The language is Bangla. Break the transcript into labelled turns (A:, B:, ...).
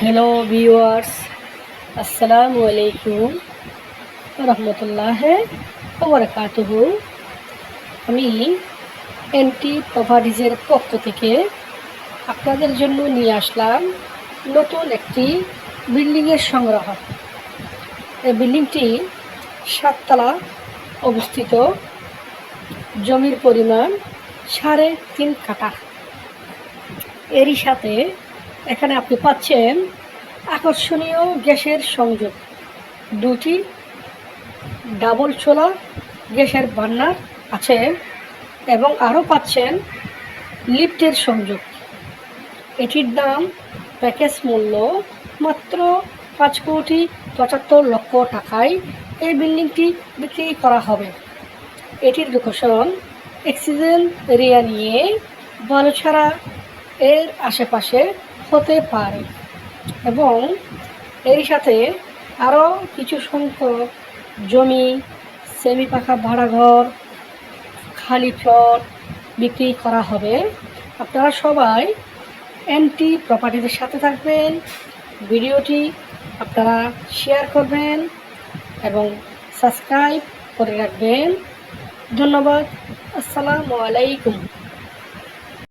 A: হ্যালো ভিউয়ার্স, আসসালামু আলাইকুম রহমতুল্লাহ বারাকাতুহু। আমি এনটি প্রপার্টিজের পক্ষ থেকে আপনাদের জন্য নিয়ে আসলাম নতুন একটি বিল্ডিংয়ের সংগ্রহ। এই বিল্ডিংটি 7 তলা অবস্থিত, জমির পরিমাণ 3.5 কাঠা। এরই সাথে এখানে আপনি পাচ্ছেন আকর্ষণীয় গ্যাসের সংযোগ, 2টি ডাবল চুলা গ্যাসের বার্নার আছে এবং আরও পাচ্ছেন লিফটের সংযোগ। এটির দাম প্যাকেজ মূল্য মাত্র 5,75,00,000 টাকায় এই বিল্ডিংটি বিক্রি করা হবে। এটির লোকেশন এক্সিজেন এরিয়া নিয়ে বালুছড়া এর আশেপাশে হতে পারে এবং এর সাথে আরও কিছু সংখ্যক জমি, সেমি পাকা ভাড়াঘর, খালি প্লট বিক্রি করা হবে। আপনারা সবাই এনটি প্রপার্টিদের সাথে থাকবেন, ভিডিওটি আপনারা শেয়ার করবেন এবং সাবস্ক্রাইব করে রাখবেন। ধন্যবাদ। আসসালামু আলাইকুম।